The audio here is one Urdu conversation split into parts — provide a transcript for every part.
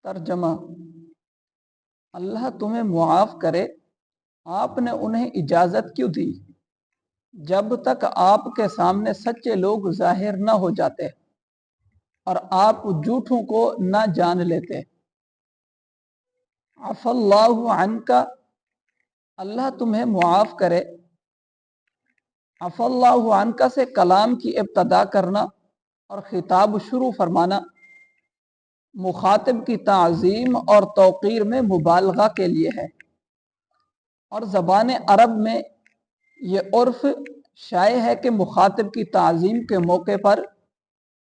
ترجمہ: اللہ تمہیں معاف کرے، آپ نے انہیں اجازت کیوں دی جب تک آپ کے سامنے سچے لوگ ظاہر نہ ہو جاتے اور آپ جھوٹوں کو نہ جان لیتے۔ عفا اللہ عنک، اللہ تمہیں معاف کرے۔ عفا اللہ عنک سے کلام کی ابتدا کرنا اور خطاب شروع فرمانا مخاطب کی تعظیم اور توقیر میں مبالغہ کے لیے ہے، اور زبان عرب میں یہ عرف شائع ہے کہ مخاطب کی تعظیم کے موقع پر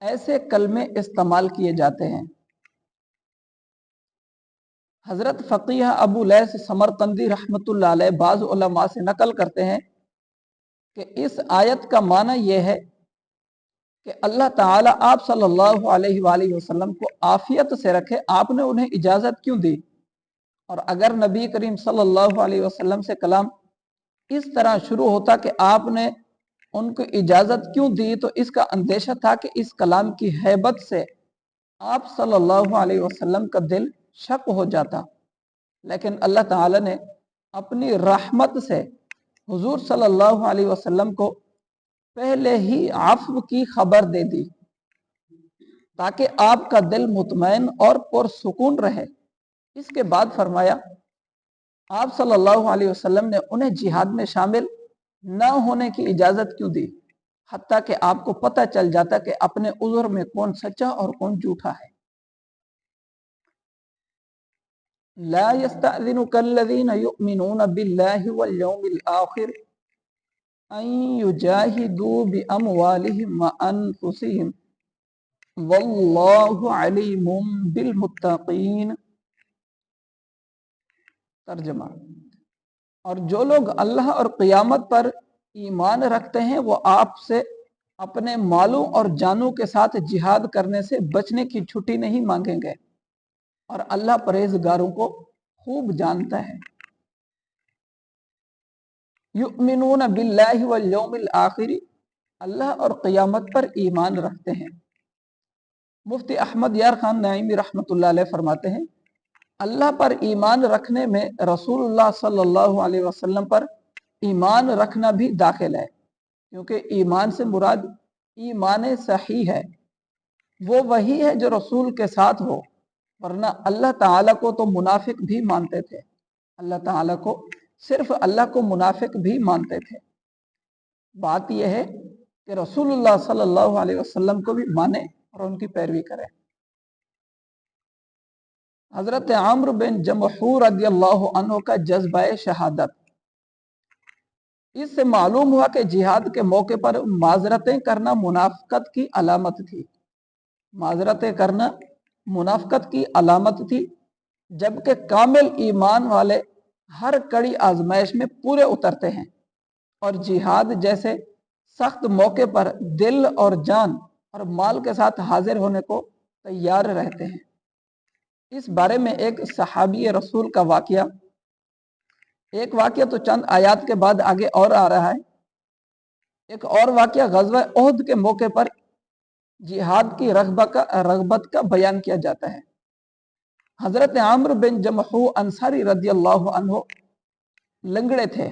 ایسے کلمے استعمال کیے جاتے ہیں۔ حضرت فقیہ ابو لیث سمرقندی رحمۃ اللہ علیہ بعض علماء سے نقل کرتے ہیں کہ اس آیت کا معنی یہ ہے کہ اللہ تعالیٰ آپ صلی اللہ علیہ وآلہ وسلم کو عافیت سے رکھے، آپ نے انہیں اجازت کیوں دی؟ اور اگر نبی کریم صلی اللہ علیہ وسلم سے کلام اس طرح شروع ہوتا کہ آپ نے ان کو اجازت کیوں دی، تو اس کا اندیشہ تھا کہ اس کلام کی ہیبت سے آپ صلی اللہ علیہ وسلم کا دل شک ہو جاتا، لیکن اللہ تعالیٰ نے اپنی رحمت سے حضور صلی اللہ علیہ وسلم کو پہلے ہی عفو کی خبر دے دی تاکہ آپ کا دل مطمئن اور پرسکون رہے۔ اس کے بعد فرمایا، آپ صلی اللہ علیہ وسلم نے انہیں جہاد میں شامل نہ ہونے کی اجازت کیوں دی، حتیٰ کہ آپ کو پتہ چل جاتا کہ اپنے عذر میں کون سچا اور کون جھوٹا ہے۔ لا يستأذنك الذين يؤمنون بالله واليوم الآخر ان يجاهدوا بأموالهم وأنفسهم واللہ علیم بالمتقین۔ ترجمہ: اور جو لوگ اللہ اور قیامت پر ایمان رکھتے ہیں وہ آپ سے اپنے مالوں اور جانوں کے ساتھ جہاد کرنے سے بچنے کی چھٹی نہیں مانگیں گے، اور اللہ پرہیزگاروں کو خوب جانتا ہے۔ یؤمنون باللہ والیوم الآخر، اللہ اور قیامت پر ایمان رکھتے ہیں۔ مفتی احمد یار خان نعیمی رحمۃ اللہ علیہ فرماتے ہیں، اللہ پر ایمان رکھنے میں رسول اللہ صلی اللہ علیہ وسلم پر ایمان رکھنا بھی داخل ہے، کیونکہ ایمان سے مراد ایمان صحیح ہے، وہ وہی ہے جو رسول کے ساتھ ہو، ورنہ اللہ تعالیٰ کو تو منافق بھی مانتے تھے، اللہ تعالیٰ کو صرف اللہ کو منافق بھی مانتے تھے۔ بات یہ ہے کہ رسول اللہ صلی اللہ علیہ وسلم کو بھی مانے اور ان کی پیروی کرے۔ حضرت عمرو بن جمحور رضی اللہ عنہ کا جذبہ شہادت، اس سے معلوم ہوا کہ جہاد کے موقع پر معذرتیں کرنا منافقت کی علامت تھی۔ معذرتیں کرنا منافقت کی علامت تھی، جبکہ کامل ایمان والے ہر کڑی آزمائش میں پورے اترتے ہیں اور جہاد جیسے سخت موقع پر دل اور جان اور مال کے ساتھ حاضر ہونے کو تیار رہتے ہیں۔ اس بارے میں ایک صحابی رسول کا واقعہ، ایک واقعہ تو چند آیات کے بعد آگے اور آ رہا ہے، ایک اور واقعہ غزوہ احد کے موقع پر جہاد کی رغبت کا بیان کیا جاتا ہے۔ حضرت عمرو بن جمحو انصاری رضی اللہ عنہ لنگڑے تھے،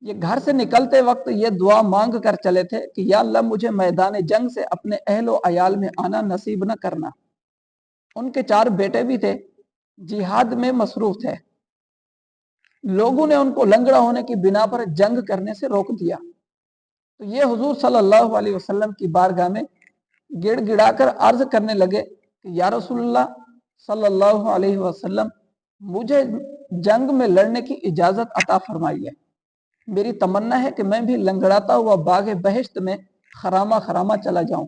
یہ گھر سے نکلتے وقت یہ دعا مانگ کر چلے تھے کہ یا اللہ مجھے میدان جنگ سے اپنے اہل و عیال میں آنا نصیب نہ کرنا۔ ان کے 4 بیٹے بھی تھے، جہاد میں مصروف تھے، لوگوں نے ان کو لنگڑا ہونے کی بنا پر جنگ کرنے سے روک دیا، تو یہ حضور صلی اللہ علیہ وسلم کی بارگاہ میں گڑ گڑا کر عرض کرنے لگے کہ یا رسول اللہ صلی اللہ علیہ وسلم، مجھے جنگ میں لڑنے کی اجازت عطا فرمائیے، میری تمنا ہے کہ میں بھی لنگڑاتا ہوا باغ بہشت میں خرامہ خرامہ چلا جاؤں۔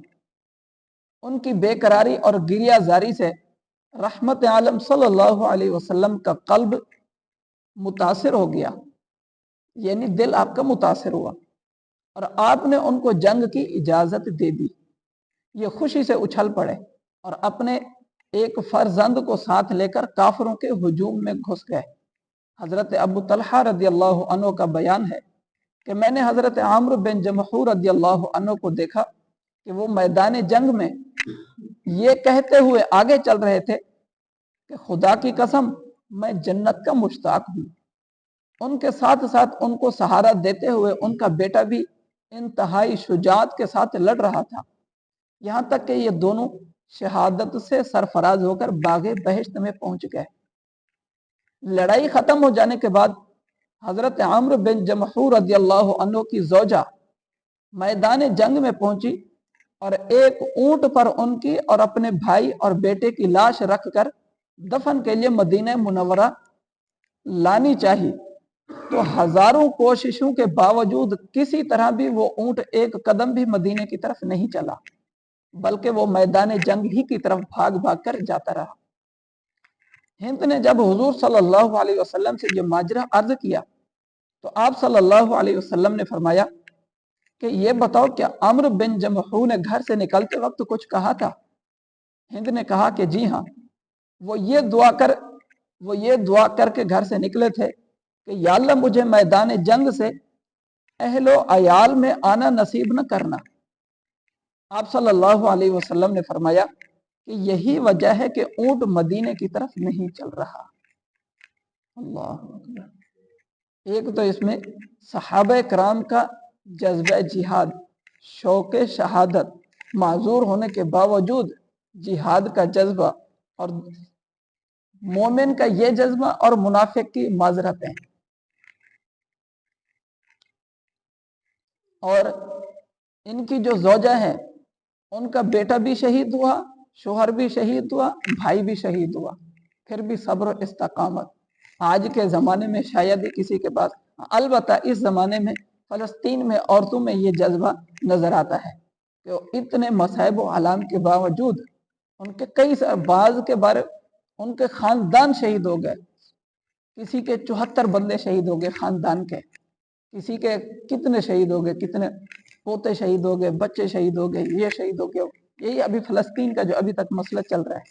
ان کی بے قراری اور گریہ زاری سے رحمت عالم صلی اللہ علیہ وسلم کا قلب متاثر ہو گیا، یعنی دل آپ کا متاثر ہوا، اور آپ نے ان کو جنگ کی اجازت دے دی۔ یہ خوشی سے اچھل پڑے اور اپنے ایک فرزند کو ساتھ لے کر کافروں کے ہجوم میں گھس گئے۔ حضرت ابو طلحہ رضی اللہ عنہ کا بیان ہے کہ میں نے حضرت عمرو بن جمحو رضی اللہ عنہ کو دیکھا کہ وہ میدان جنگ میں یہ کہتے ہوئے آگے چل رہے تھے کہ خدا کی قسم میں جنت کا مشتاق ہوں۔ ان کے ساتھ ساتھ ان کو سہارا دیتے ہوئے ان کا بیٹا بھی انتہائی شجاعت کے ساتھ لڑ رہا تھا، یہاں تک کہ یہ دونوں شہادت سے سرفراز ہو کر باغ بہشت میں پہنچ گئے۔ لڑائی ختم ہو جانے کے بعد حضرت عمرو بن جمحور رضی اللہ عنہ کی زوجہ میدان جنگ میں پہنچی اور ایک اونٹ پر ان کی اور اپنے بھائی اور بیٹے کی لاش رکھ کر دفن کے لیے مدینہ منورہ لانی چاہی، تو ہزاروں کوششوں کے باوجود کسی طرح بھی وہ اونٹ ایک قدم بھی مدینے کی طرف نہیں چلا، بلکہ وہ میدان جنگ ہی کی طرف بھاگ بھاگ کر جاتا رہا۔ ہند نے جب حضور صلی اللہ علیہ وسلم سے یہ ماجرا عرض کیا تو آپ صلی اللہ علیہ وسلم نے فرمایا کہ یہ بتاؤ کیا عمرو بن جمحو نے گھر سے نکلتے وقت کچھ کہا تھا؟ ہند نے کہا کہ جی ہاں، وہ یہ دعا کر کے گھر سے نکلے تھے کہ یا اللہ مجھے میدان جنگ سے اہل و عیال میں آنا نصیب نہ کرنا۔ آپ صلی اللہ علیہ وسلم نے فرمایا کہ یہی وجہ ہے کہ اونٹ مدینے کی طرف نہیں چل رہا۔ اللہ اکبر۔ ایک تو اس میں صحابہ کرام کا جذبہ جہاد، شوق شہادت، معذور ہونے کے باوجود جہاد کا جذبہ، اور مومن کا یہ جذبہ اور منافق کی معذرتیں، اور ان کی جو زوجہ ہے ان کا بیٹا بھی شہید ہوا، شوہر بھی شہید ہوا، بھائی بھی شہید ہوا، پھر بھی صبر و استقامت۔ آج کے زمانے میں شاید ہی کسی کے پاس، البتہ اس زمانے میں فلسطین میں عورتوں میں یہ جذبہ نظر آتا ہے کہ اتنے مصائب و آلام کے باوجود ان کے بعض کے بارے ان کے خاندان شہید ہو گئے، کسی کے 74 بندے شہید ہو گئے خاندان کے، کسی کے کتنے شہید ہو گئے، کتنے پوتے شہید ہو گئے، بچے شہید ہو گئے، یہ شہید ہو گئے۔ یہی ابھی فلسطین کا جو ابھی تک مسئلہ چل رہا ہے،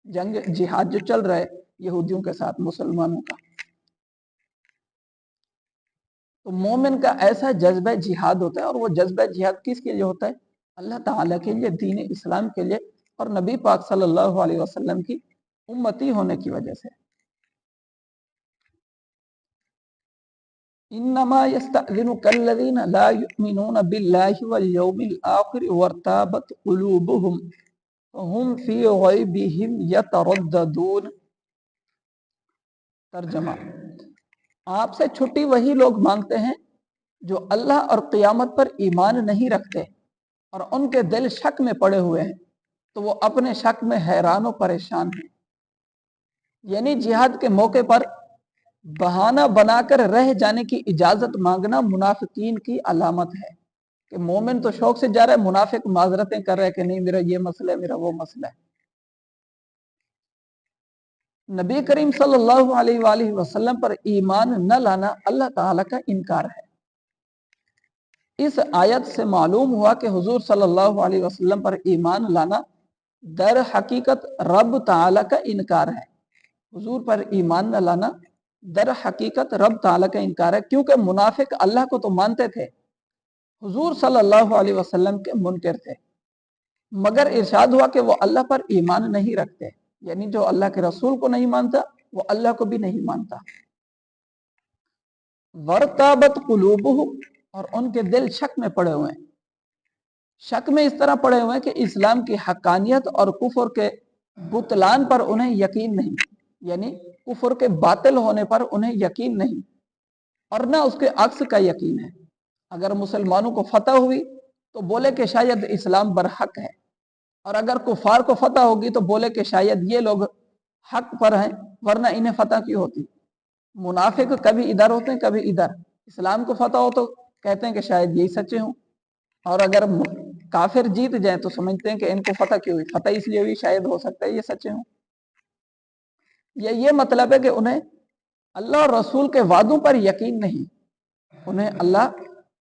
جنگ جہاد جو چل رہا ہے یہودیوں کے ساتھ مسلمانوں کا، تو مومن کا ایسا جذبہ جہاد ہوتا ہے، اور وہ جذبہ جہاد کس کے لیے ہوتا ہے؟ اللہ تعالیٰ کے لیے، دین اسلام کے لیے، اور نبی پاک صلی اللہ علیہ وسلم کی امتی ہونے کی وجہ سے۔ انما يستأذنك الذين لا يؤمنون بالله واليوم الآخر وارتابت قلوبهم فهم في غيبهم يترددون۔ ترجمہ: آپ سے چھٹی وہی لوگ مانگتے ہیں جو اللہ اور قیامت پر ایمان نہیں رکھتے اور ان کے دل شک میں پڑے ہوئے ہیں، تو وہ اپنے شک میں حیران و پریشان ہیں۔ یعنی جہاد کے موقع پر بہانہ بنا کر رہ جانے کی اجازت مانگنا منافقین کی علامت ہے، کہ مومن تو شوق سے جا رہا ہے، منافق معذرتیں کر رہا ہے کہ نہیں میرا یہ مسئلہ ہے، میرا وہ مسئلہ ہے۔ نبی کریم صلی اللہ علیہ وآلہ وسلم پر ایمان نہ لانا اللہ تعالیٰ کا انکار ہے۔ اس آیت سے معلوم ہوا کہ حضور صلی اللہ علیہ وسلم پر ایمان لانا در حقیقت رب تعالیٰ کا انکار ہے۔ حضور پر ایمان نہ لانا در حقیقت رب تعالیٰ کا انکار ہے، کیونکہ منافق اللہ کو تو مانتے تھے، حضور صلی اللہ علیہ وسلم کے منکر تھے، مگر ارشاد ہوا کہ وہ اللہ پر ایمان نہیں رکھتے، یعنی جو اللہ کے رسول کو نہیں مانتا وہ اللہ کو بھی نہیں مانتا۔ ورتابت قلوبہم، اور ان کے دل شک میں پڑے ہوئے ہیں۔ شک میں اس طرح پڑے ہوئے ہیں کہ اسلام کی حقانیت اور کفر کے بطلان پر انہیں یقین نہیں، یعنی کفر کے باطل ہونے پر انہیں یقین نہیں، اور نہ اس کے عکس کا یقین ہے۔ اگر مسلمانوں کو فتح ہوئی تو بولے کہ شاید اسلام برحق ہے، اور اگر کفار کو فتح ہوگی تو بولے کہ شاید یہ لوگ حق پر ہیں، ورنہ انہیں فتح کیوں ہوتی۔ منافق کبھی ادھر ہوتے ہیں کبھی ادھر، اسلام کو فتح ہو تو کہتے ہیں کہ شاید یہی سچے ہوں، اور اگر کافر جیت جائیں تو سمجھتے ہیں کہ ان کو فتح کیوں ہوئی، فتح اس لیے ہوئی شاید ہو سکتا ہے یہ سچے ہوں۔ یہ مطلب ہے کہ انہیں اللہ اور رسول کے وعدوں پر یقین نہیں، انہیں اللہ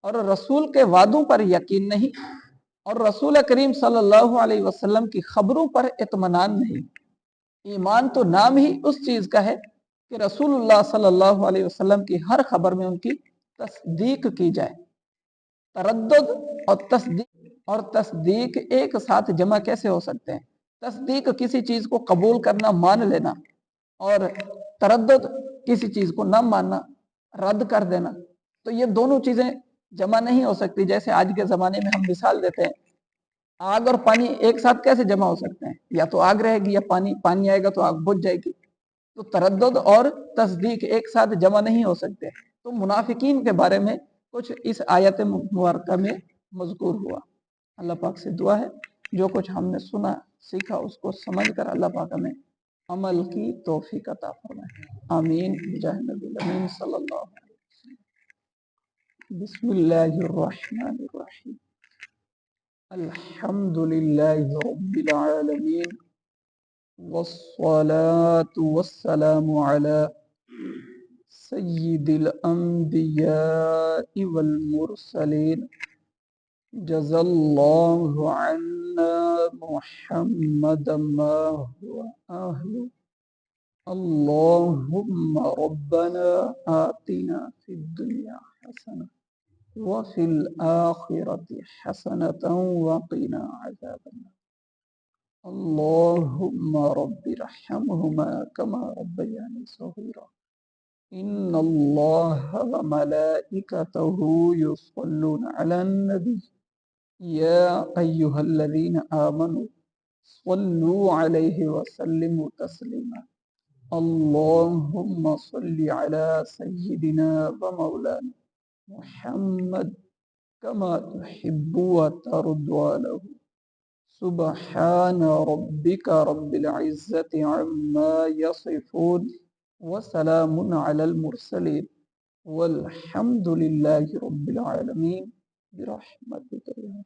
اور رسول کے وعدوں پر یقین نہیں، اور رسول کریم صلی اللہ علیہ وسلم کی خبروں پر اطمینان نہیں۔ ایمان تو نام ہی اس چیز کا ہے کہ رسول اللہ صلی اللہ علیہ وسلم کی ہر خبر میں ان کی تصدیق کی جائے۔ تردد اور تصدیق ایک ساتھ جمع کیسے ہو سکتے ہیں؟ تصدیق کسی چیز کو قبول کرنا، مان لینا، اور تردد کسی چیز کو نہ ماننا، رد کر دینا، تو یہ دونوں چیزیں جمع نہیں ہو سکتی۔ جیسے آج کے زمانے میں ہم مثال دیتے ہیں، آگ اور پانی ایک ساتھ کیسے جمع ہو سکتے ہیں؟ یا تو آگ رہے گی یا پانی آئے گا تو آگ بجھ جائے گی۔ تو تردد اور تصدیق ایک ساتھ جمع نہیں ہو سکتے۔ تو منافقین کے بارے میں کچھ اس آیت مبارکہ میں مذکور ہوا۔ اللہ پاک سے دعا ہے جو کچھ ہم نے سنا سیکھا اس کو سمجھ کر اللہ پاک ہمیں عمل کی توفیق عطا فرمائے، آمین بجاہ نبی الامین صلی اللہ علیہ وسلم۔ بسم اللہ الرحمن الرحیم، الحمد للہ رب العالمین، والصلاة والسلام على سید الانبیاء والمرسلین، جزا اللہ عنا محمد ما هو اہل، اللہم ربنا آتنا فی الدنیا حسنہ وفی الآخرۃ حسنۃ وقنا عذاب النار، اللہم رب ارحمہما کما ربیانی صغیرا، ان اللہ وملائکتہ یصلون علی النبی یا ایہا الذین آمنوا صلوا علیہ وسلموا تسلیما، اللہم صل علی سیدنا ومولانا محمد کما تحب وترضى له، سبحان ربک رب العزة عما یصفون وسلام علی المرسلین والحمد للہ رب العالمین برحمتک یا